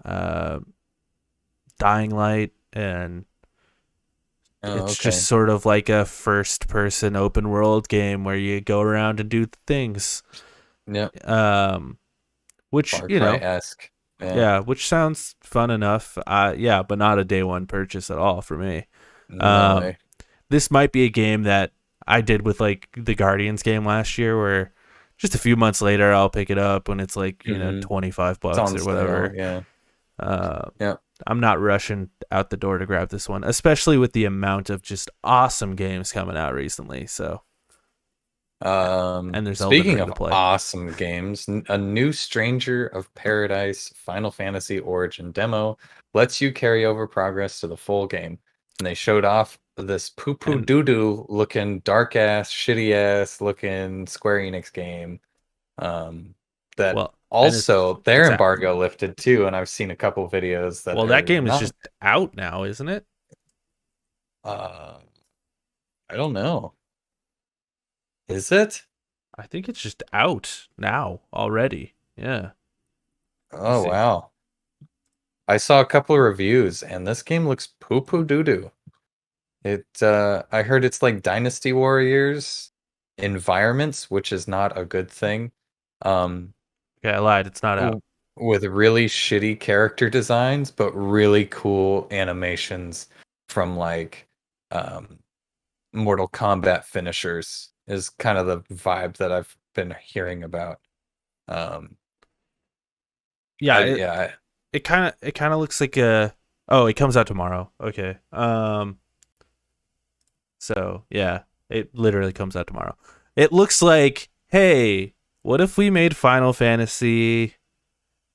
uh, Dying Light, and Oh, it's just okay. sort of like a first person open world game where you go around and do things. Yep. Um, which, Far Cry-esque. Yeah. yeah, which sounds fun enough. Yeah, but not a day one purchase at all for me. No Um, way. this might be a game that I did with like the Guardians game last year, where just a few months later I'll pick it up when it's like Hmm. It's $25 on or sale. whatever. Yeah. Uh, Yeah. I'm not rushing out the door to grab this one, especially with the amount of just awesome games coming out recently. So, and there's Elden Speaking Ring of to play. awesome games, a new Stranger of Paradise Final Fantasy Origin demo lets you carry over progress to the full game. And they showed off this poo poo And doo doo looking dark ass, shitty ass looking Square Enix game. That well, and also their it's at, embargo lifted too, and I've seen a couple videos that well, that are game is not. just out now, isn't it? Uh, I don't know. Is it? I think it's just out now already. Yeah. Let me Oh see. wow. I saw a couple of reviews, and this game looks poo poo doo doo. I heard it's like Dynasty Warriors environments, which is not a good thing. Um, Okay, I lied. It's not out. w- with really shitty character designs, but really cool animations from like um Mortal Kombat finishers is kind of the vibe that I've been hearing about. Um, Yeah, yeah, it kind of looks like a. Oh, it comes out tomorrow. Okay. So yeah, it literally comes out tomorrow. It looks like, hey, what if we made Final Fantasy,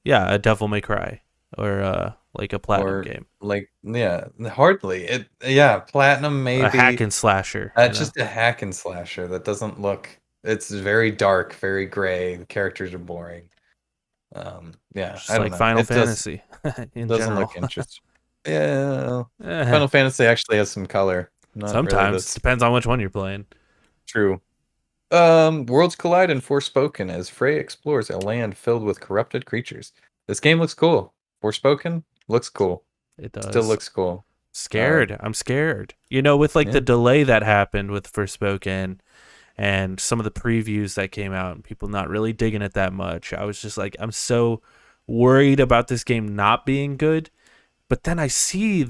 yeah, a Devil May Cry, or like a Platinum or game, like yeah, hardly it. Yeah, Platinum a hack maybe. and slasher, you know, Just a hack and slasher that doesn't look. It's very dark, very gray. The characters are boring. Yeah, just I don't like know. Final It Fantasy in doesn't general. look interesting. Yeah, Eh, Final Fantasy actually has some color. Not really sometimes this depends on which one you're playing. true. Worlds collide in Forspoken as Frey explores a land filled with corrupted creatures. This game looks cool. Forspoken looks cool. It Still does. looks cool. Uh, Scared. I'm scared. With like the yeah. delay that happened with Forspoken and some of the previews that came out and people not really digging it that much. I was just like, I'm so worried about this game not being good. But then I see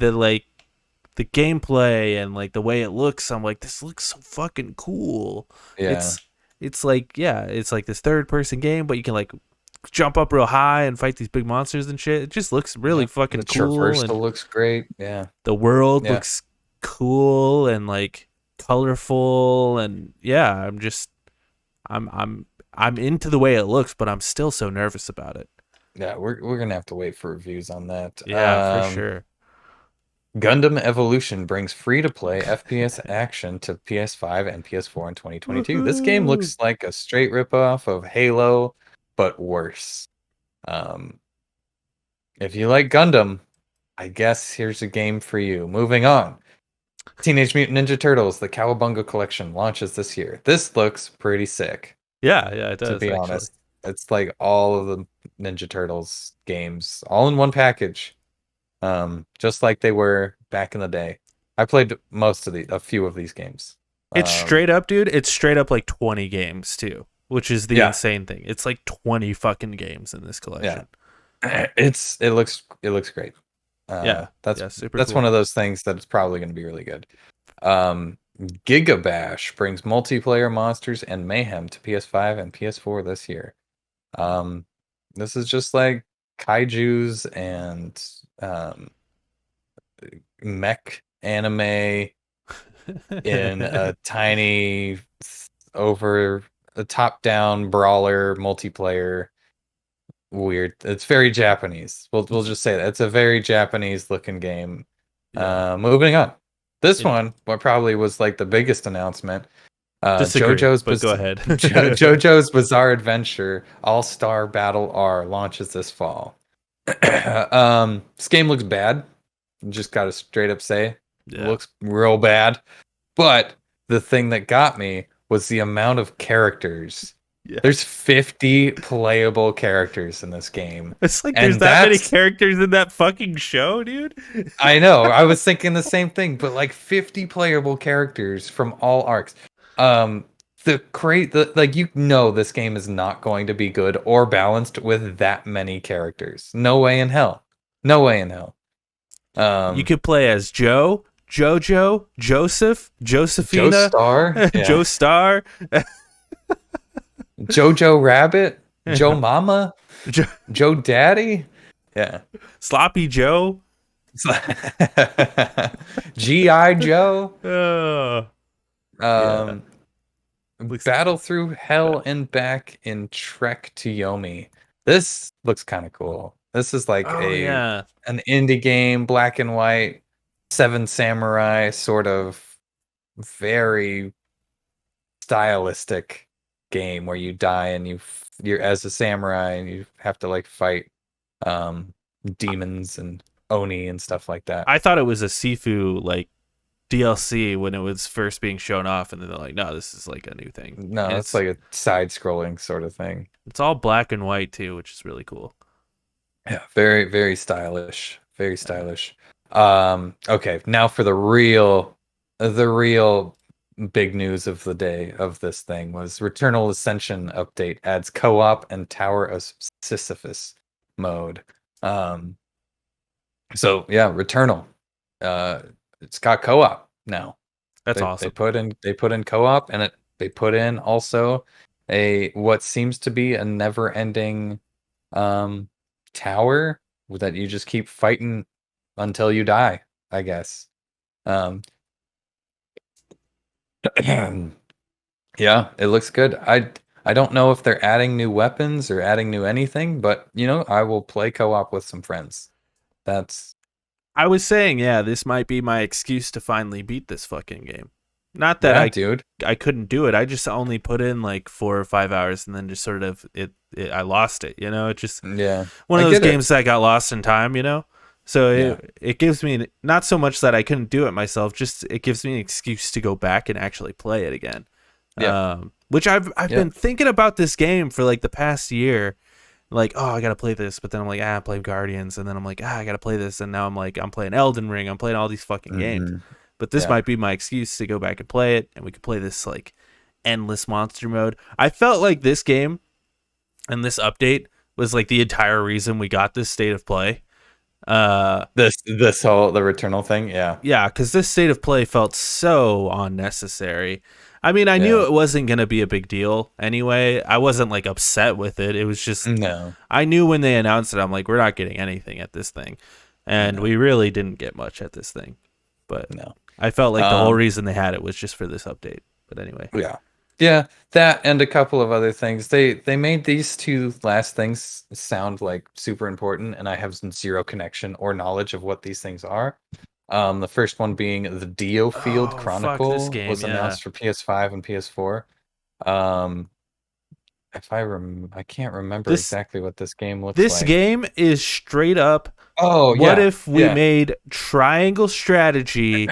the gameplay and like the way it looks. I'm like, this looks so fucking cool. Yeah. It's like, yeah, it's like this third person game, but you can like jump up real high and fight these big monsters and shit. It just looks really Yep. The fucking cool, and traversal looks great. Yeah. the world Yeah. looks cool and like colorful, and yeah, I'm into the way it looks, but I'm still so nervous about it. Yeah, we're gonna have to wait for reviews on that. Yeah, for sure. Gundam Evolution brings free-to-play FPS action to PS5 and PS4 in 2022. This game Woohoo. looks like a straight ripoff of Halo, but worse. If you like Gundam, I guess here's a game for you. Moving on. Teenage Mutant Ninja Turtles, the Cowabunga Collection launches this year. This looks pretty sick, Yeah, it to does be actually. honest. It's like all of the Ninja Turtles games, all in one package. Just like they were back in the day. I played a few of these games. It's straight up, dude. It's straight up like 20 games too, which is the Yeah. insane thing. It's like 20 fucking games in this collection. It looks great. That's super that's cool. one of those things that it's probably going to be really good. Giga Bash brings multiplayer monsters and mayhem to PS5 and PS4 this year. This is just like kaijus and mech anime in a tiny over a top-down brawler multiplayer. Weird. It's very Japanese. We'll just say that it's a very Japanese looking game. Yeah. Moving on. This one, what probably was like the biggest announcement. Disagree, JoJo's but go ahead. JoJo's Bizarre Adventure All-Star Battle R launches this fall. This game looks bad. Just gotta straight up say, it looks real bad. But the thing that got me was the amount of characters. Yeah. There's 50 playable characters in this game. It's like And there's that many that's- characters in that fucking show, dude. I know. I was thinking the same thing, but like 50 playable characters from all arcs. This game is not going to be good or balanced with that many characters. No way in hell. No way in hell. You could play as Joe, Jojo, Joseph, Josephina, Joe Star, yeah. Joe Star, Jojo Rabbit, Joe Mama, Jo- Joe Daddy. Yeah. Sloppy Joe. G.I. Joe. Yeah. Battle through hell and back in Trek to Yomi. This looks kind of cool. This is like an indie game, black and white, Seven Samurai sort of very stylistic game where you die and you're as a samurai and you have to like fight demons and oni and stuff like that. I thought it was a Sifu like DLC when it was first being shown off, and then they're like, no, this is like a new thing. No, And it's like a side-scrolling sort of thing. It's all black and white too, which is really cool. Yeah, very, very stylish. Very stylish. Okay, now for the real big news of the day of this thing was Returnal Ascension update adds co-op and Tower of Sisyphus mode. So yeah, Returnal. It's got co-op now. That's awesome. They put in co-op, and they put in also what seems to be a never-ending tower that you just keep fighting until you die, I guess. Yeah, it looks good. I don't know if they're adding new weapons or adding new anything, but I will play co-op with some friends. I was saying, yeah, this might be my excuse to finally beat this fucking game. Not that I couldn't do it. I just only put in like 4 or 5 hours, and then just sort of I lost it. It just one of those games that got lost in time. So it gives me not so much that I couldn't do it myself, just it gives me an excuse to go back and actually play it again. Yeah. Which I've been thinking about this game for like the past year. Like, oh, I gotta play this, but then I'm like, I play Guardians, and then I'm like, I gotta play this, and now I'm like, I'm playing Elden Ring, I'm playing all these fucking games. But this might be my excuse to go back and play it, and we could play this like endless monster mode. I felt like this game and this update was like the entire reason we got this state of play. This whole the Returnal thing, yeah, because this state of play felt so unnecessary. I mean, I knew it wasn't gonna be a big deal anyway. I wasn't like upset with it. It was just I knew when they announced it, I'm like, we're not getting anything at this thing, and we really didn't get much at this thing. But I felt like the whole reason they had it was just for this update. But anyway, yeah, that and a couple of other things. They made these two last things sound like super important, and I have zero connection or knowledge of what these things are. The first one being the Deo Field Oh, fuck this Chronicle game, was yeah. announced for PS5 and PS4. Um, if I can't remember This exactly what this game looks this like. game is straight up. Oh What yeah, if we yeah. made triangle strategy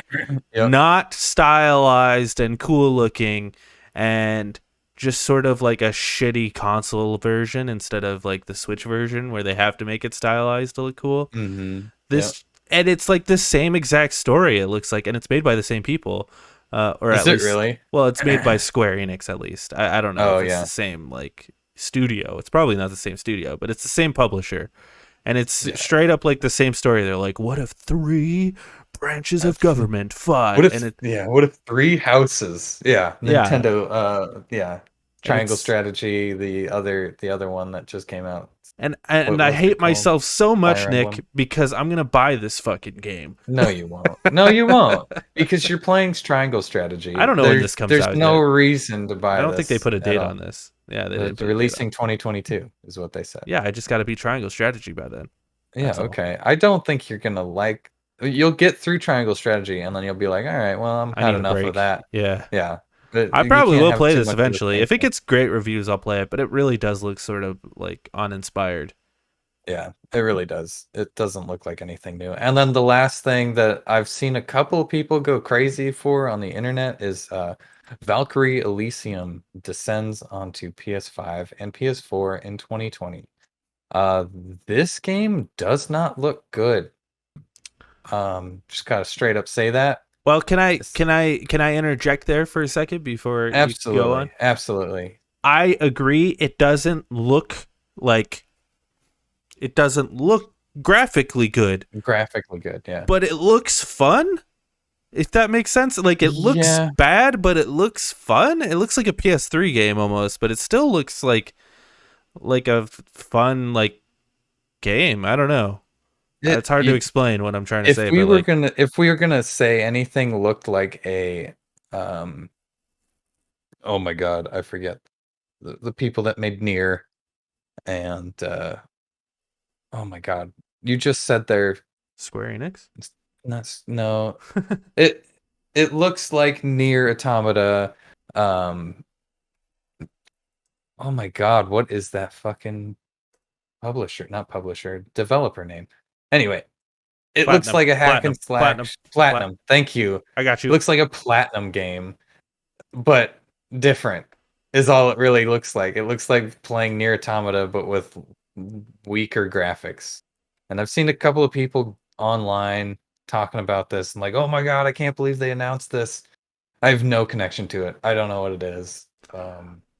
Yep. not stylized and cool looking and just sort of like a shitty console version instead of like the Switch version where they have to make it stylized to look cool? Mm-hmm. Yep. This and it's like the same exact story it looks like, and it's made by the same people, or Is at it least, really? well, it's made by Square Enix at least. I don't know Oh if it's the yeah. same like studio. It's probably not the same studio, but it's the same publisher, and it's Yeah. straight up like the same story. They're like, what if three branches of government What fought? if And it, what if three houses? Yeah, yeah, Nintendo and Triangle it's Strategy, the other one that just came out. and What I was it hate called? myself so much, Fire Nick, Emblem? because I'm gonna buy this fucking game. No, you won't. No, you won't. Because you're playing Triangle I Strategy. don't know when this comes There's out no yet. reason to I buy don't think they this put a at date all. on this. Yeah, they didn't It's put a date on. releasing 2022 is what they said. Yeah, I just got to beat Triangle Strategy by then. Yeah, That's all. okay. I don't think you're gonna like. You'll get through Triangle Strategy, and then you'll be like, all right, well, I'm I had need a enough of break. that. Yeah. Yeah, but I you probably can't will have play too this much of the eventually. same If it thing. gets great reviews, I'll play it, but it really does look sort of like uninspired. Yeah, it really does. It doesn't look like anything new. And then the last thing that I've seen a couple of people go crazy for on the internet is Valkyrie Elysium descends onto PS5 and PS4 in 2020. Uh, this game does not look good. Just gotta straight up say that. Well, can I It's, can I can I interject there for a second before you go on? absolutely, absolutely I agree it doesn't look graphically good, graphically good. Yeah. but it looks fun. If that makes sense. Like it looks Yeah. bad, but it looks fun. It looks like a PS3 game almost, but it still looks like a fun like game. I don't know. It's hard to You, explain what I'm trying to say, but like if we were gonna say anything looked like a um oh my god, I forget the people that made Near and oh my god, you just said they're Square Enix. not no it it looks like Near Automata. um oh my god, what is that fucking publisher, not publisher, developer name? Anyway, it looks Platinum, like a hack and platinum, platinum, slash platinum. Thank you. I got It you. looks like a platinum game, but different is all it really looks like. It looks like playing Near Automata, but with weaker graphics. And I've seen a couple of people online talking about this and like, oh my god, I can't believe they announced this. I have no connection to it. I don't know what it is.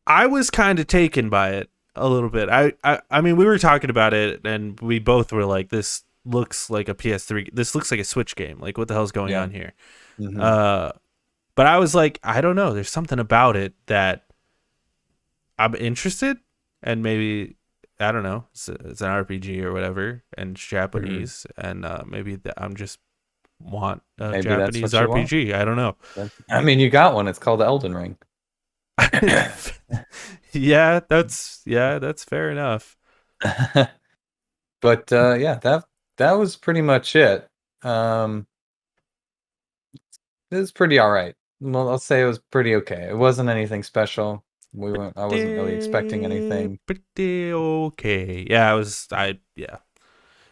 I was kind of taken by it a little bit. I mean, we were talking about it, and we both were like, "This looks like a PS3. This looks like a Switch game. Like, what the hell's going Yeah. on here?" Mhm. But I was like, I don't know. There's something about it that I'm interested, and maybe I don't know. It's an RPG or whatever, and it's Japanese, and maybe I'm just want a Maybe that's Japanese what you want. RPG. I don't know. I mean, you got one. It's called Elden Ring. yeah, that's fair enough. But yeah, that was pretty much it. It was pretty all right. Well, I'll say it was pretty okay. It wasn't anything special. I wasn't really expecting anything. Pretty okay. Yeah, I was. I yeah.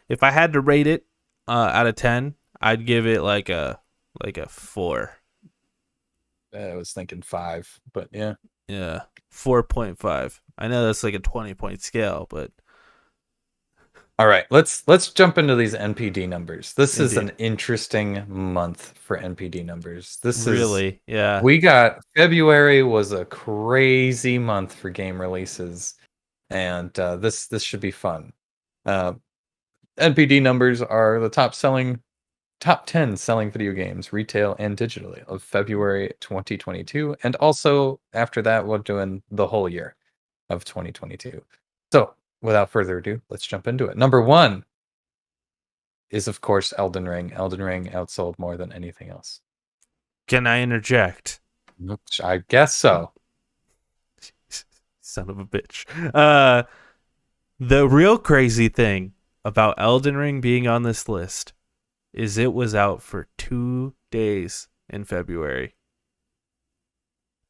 If I had to rate it out of 10, I'd give it like a 4. I was thinking 5, but yeah. Yeah, 4.5. I know that's like a 20-point scale, but All right, let's jump into these NPD numbers. This is Indeed. an interesting month for NPD numbers. Really, yeah. We got February was a crazy month for game releases, and this should be fun. NPD numbers are the top 10 selling video games, retail and digitally, of February 2022, and also after that, we're doing the whole year of 2022. So, without further ado, let's jump into it. Number 1 is, of course, Elden Ring. Elden Ring outsold more than anything else. Can I interject? I guess so. Son of a bitch. The real crazy thing about Elden Ring being on this list is it was out for 2 days in February.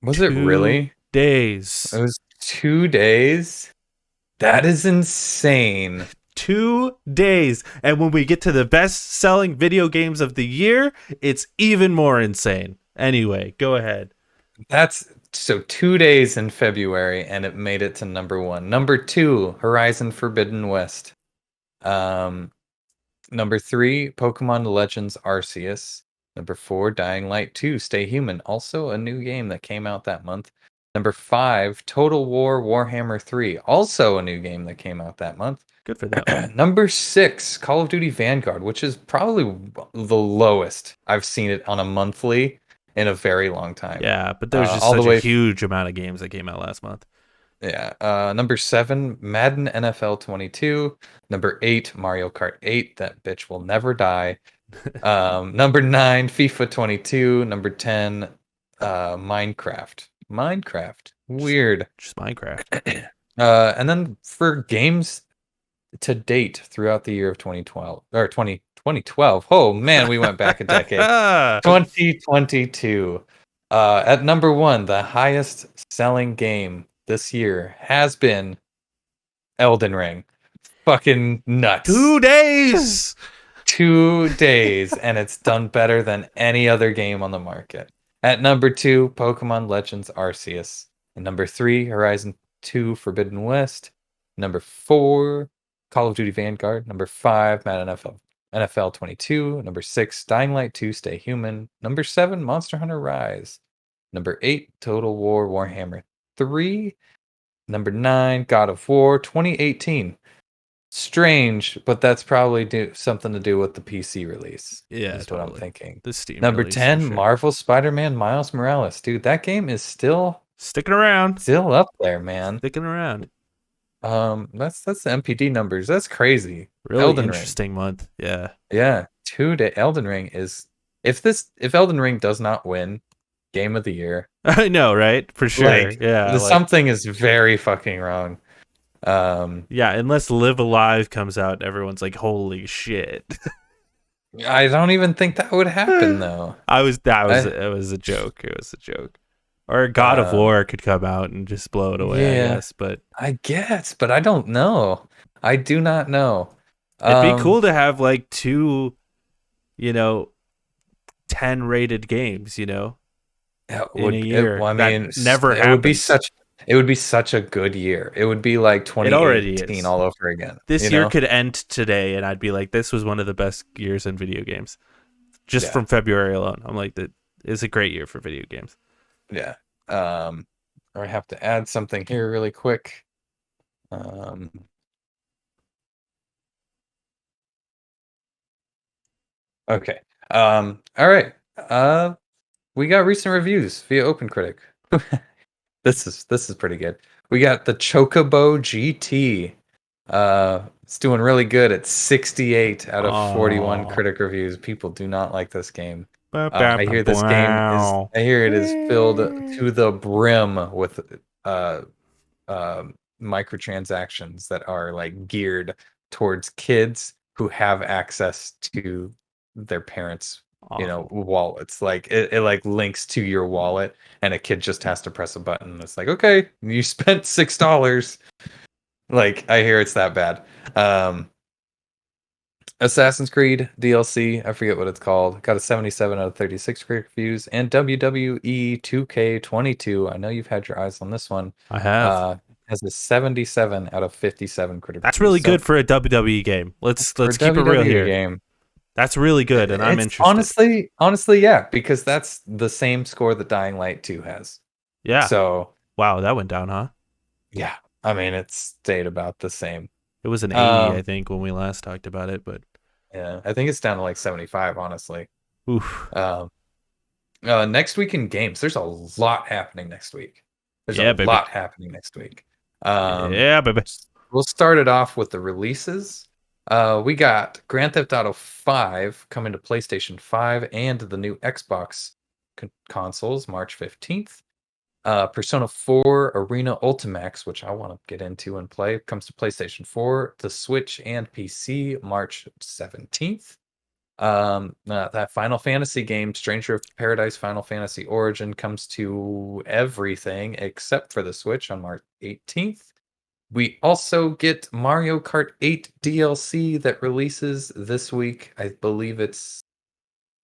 Was it really? 2 days. It was 2 days? That is insane. 2 days. And when we get to the best-selling video games of the year, it's even more insane. Anyway, go ahead. That's so 2 days in February, and it made it to number one. Number two, Horizon Forbidden West. Number three, Pokemon Legends Arceus. Number four, Dying Light 2, Stay Human. Also a new game that came out that month. Number five, Total War Warhammer 3. Also a new game that came out that month. Good for them. Number six, Call of Duty Vanguard, which is probably the lowest I've seen it on a monthly in a very long time. Yeah, but there's just all the such way a huge amount of games that came out last month. Yeah. Number seven, Madden NFL 22. Number eight, Mario Kart 8. That bitch will never die. Number nine, FIFA 22. Number 10, Minecraft. Minecraft. Weird. Just Minecraft. And then for games to date throughout the year of 2012 or 2012. Oh man, we went back a decade. 2022. At number one, the highest selling game this year has been Elden Ring. Fucking nuts. 2 days. 2 days, and it's done better than any other game on the market. At number two, Pokemon Legends Arceus. And number three, Horizon 2 Forbidden West. Number four, Call of Duty Vanguard. Number five, Madden NFL 22. Number six, Dying Light 2 Stay Human. Number seven, Monster Hunter Rise. Number eight, Total War Warhammer 3. Number nine, God of War 2018. Strange, but that's probably something to do with the PC release. Yeah, is what I'm thinking. The Steam Number release, 10, for sure. Marvel Spider-Man Miles Morales. Dude, that game is still Sticking around. up there, man. Sticking around. That's the MPD numbers. That's crazy. Really Elden interesting month. Yeah. Yeah, 2 day. Elden Ring is if Elden Ring does not win Game of the Year, I know, right? For sure. like, Yeah. something is very fucking wrong. Yeah, unless Live Alive comes out, everyone's like, "Holy shit!" I don't even think that would happen though. it was a joke. It was a joke. Or God of War could come out and just blow it away. yeah. I guess, but I guess, but I don't know. I do not know. it'd be cool to have like two, 10 rated games. In a year. I mean, that never it happens. would be such a good year. It would be like 2018 all over again. This year could end today, and I'd be like, this was one of the best years in video games. Just from February alone. I'm like, that is a great year for video games. Yeah. I have to add something here really quick. Okay. All right. We got recent reviews via OpenCritic. This is pretty good. We got the Chocobo GT. It's doing really good at 68 out of 41 critic reviews. People do not like this game. I hear this game is. I hear it is filled to the brim with microtransactions that are like geared towards kids who have access to their parents' wallets. Like it like links to your wallet, and a kid just has to press a button. It's like, okay, you spent $6. Like, I hear it's that bad. Assassin's Creed DLC, I forget what it's called, got a 77 out of 36 critic reviews. And WWE 2K22, I know you've had your eyes on this one. I have. Has a 77 out of 57 critic That's reviews. really good for a WWE game. Let's keep it real here. Game. That's really good, and I'm interested. Honestly, yeah, because that's the same score that Dying Light 2 has. Yeah. So, wow, that went down, huh? Yeah. I mean, it stayed about the same. It was an 80, I think, when we last talked about it, but yeah, I think it's down to like 75, honestly. Oof. Next week in games, there's a lot happening next week. There's a lot happening next week. Yeah, baby. We'll start it off with the releases. We got Grand Theft Auto 5 coming to PlayStation 5 and the new Xbox consoles March 15th. Persona 4 Arena Ultimax, which I want to get into and play, comes to PlayStation 4, the Switch, and PC March 17th. That Final Fantasy game, Stranger of Paradise Final Fantasy Origin, comes to everything except for the Switch on March 18th. We also get Mario Kart 8 DLC that releases this week. I believe it's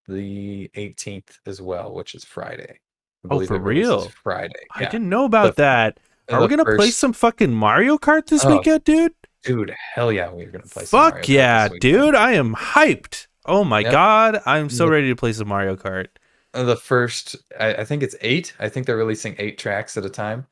the 18th as well, which is Friday. I Oh, believe for it releases real? Friday. I Yeah. didn't know The about that. Are we the gonna play first some fucking Mario Kart this Oh, weekend, dude? dude, hell yeah, we're gonna play some Mario Fuck Kart yeah, this weekend. dude! I am hyped. Oh my Yep. god, I'm so The, ready to play some Mario Kart. the first, I think it's 8. I think they're releasing 8 tracks at a time.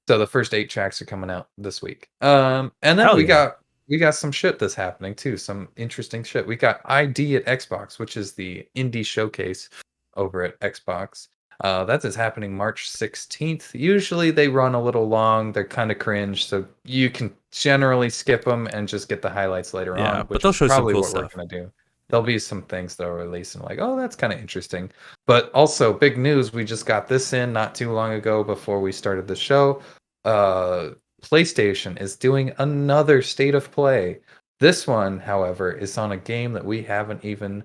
So the first 8 tracks are coming out this week. And then Hell yeah! we got some shit that's happening too. Some interesting shit. We got ID at Xbox, which is the indie showcase over at Xbox. That is happening March 16th. Usually they run a little long. They're kind of cringe, so you can generally skip them and just get the highlights later Yeah, on, but which they'll is show some probably cool what we're stuff. gonna do. There'll be some things that will release and like, oh, that's kind of interesting. But also, big news, we just got this in not too long ago before we started the show. PlayStation is doing another state of play. This one, however, is on a game that we haven't even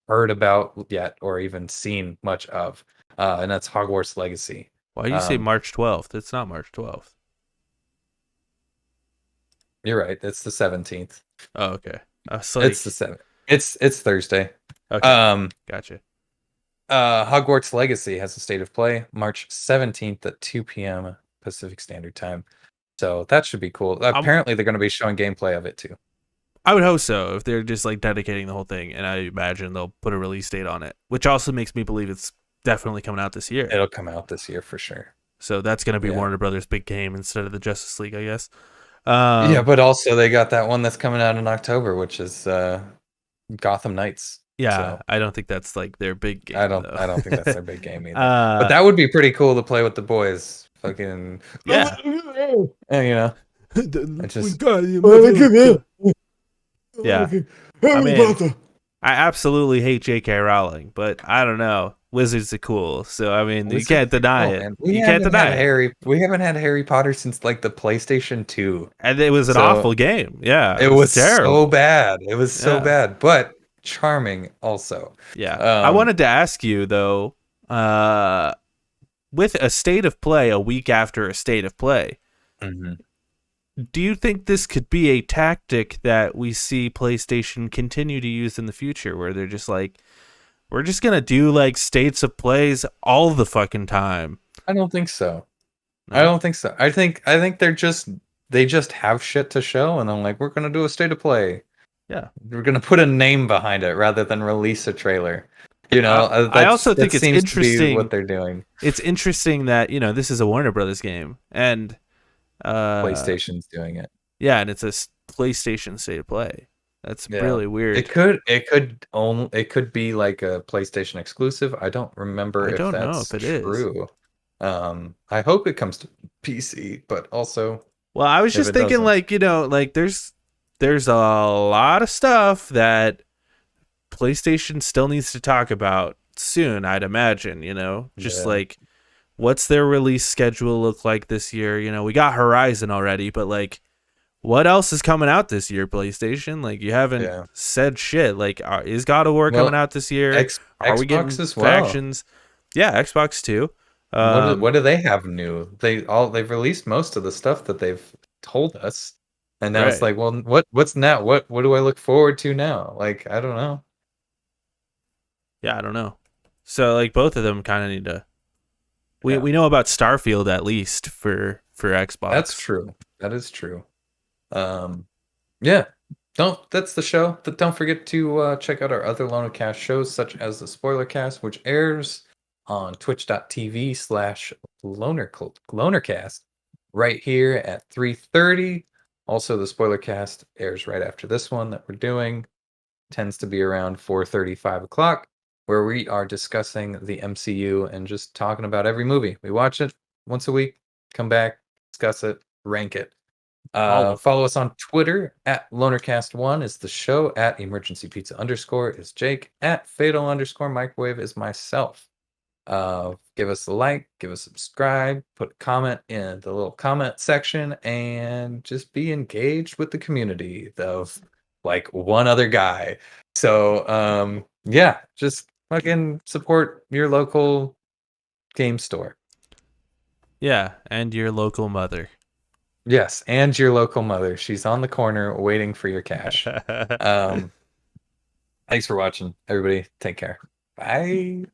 heard about yet or even seen much of, and that's Hogwarts Legacy. Why do you say Um, March 12th? It's not March 12th. you're right. It's the 17th. Oh, okay. I was It's like, the 7th. It's Thursday. okay, Um, gotcha. Hogwarts Legacy has a state of play March 17th at 2 p.m. Pacific Standard Time. So that should be cool. I'm, Apparently, they're going to be showing gameplay of it too. I would hope so if they're just like dedicating the whole thing, and I imagine they'll put a release date on it, which also makes me believe it's definitely coming out this year. It'll come out this year for sure. So that's gonna be Yeah. Warner Brothers' big game instead of the Justice League, I guess. Yeah, but also they got that one that's coming out in October, which is Gotham Knights. Yeah, So I don't think that's like their big game. I don't Though. I don't think that's their big game either. But uh, that would be pretty cool to play with the boys. Fucking yeah. and, it just Yeah. I mean, I absolutely hate J.K. Rowling, but I don't know. Wizards are cool, so I mean, you can't deny it. Man. You can't deny it. We haven't had Harry Potter since like the PlayStation 2. And it was an So awful game. Yeah, it was terrible. so bad. It was so Yeah. bad, but charming also. Yeah. I wanted to ask you though, with a state of play a week after a state of play, Mhm. do you think this could be a tactic that we see PlayStation continue to use in the future where they're just like, we're just going to do like states of plays all the fucking time? I don't think so. No? I don't think so. I think they just have shit to show, and I'm like, we're gonna do a state of play. Yeah. We're gonna put a name behind it rather than release a trailer. You know, I also think that it's seems to be interesting what they're doing. It's interesting that, this is a Warner Brothers game and PlayStation's doing it. yeah, and it's a PlayStation state of play. That's Yeah. really weird. It could be like a PlayStation exclusive. I don't remember I if don't know that's if it is. true. I hope it comes to PC, but also Well, I was if just it thinking doesn't- like there's a lot of stuff that PlayStation still needs to talk about soon, I'd imagine, just Yeah. like what's their release schedule look like this year? We got Horizon already, but like what else is coming out this year, PlayStation? Like you haven't Yeah. said shit. Like is God of War Well, coming out this year? Are we Xbox getting as well. factions? Yeah, Xbox too. What do they have new? They've released most of the stuff that they've told us, and now it's Right. like, well, what's now? What do I look forward to now? Like, I don't know. Yeah, I don't know. So like both of them kind of need to. Yeah. We know about Starfield at least for Xbox. That's true. That is true. Yeah. That's the show. Don't forget to check out our other Lonercast shows, such as the Spoiler Cast, which airs on twitch.tv/Lonercast right here at 3:30. Also, the Spoiler Cast airs right after this one that we're doing. Tends to be around 4:30, 5 o'clock, where we are discussing the MCU and just talking about every movie. We watch it once a week, come back, discuss it, rank it. All of Follow us on Twitter at LonerCast1 is the show, at Emergency Pizza _ is Jake, at Fatal _ Microwave is myself. Give us a like, give us a subscribe, put a comment in the little comment section, and just be engaged with the community of like one other guy. So yeah, just fucking support your local game store. Yeah, and your local mother. Yes, and your local mother. She's on the corner waiting for your cash. Thanks for watching, everybody. Take care. Bye.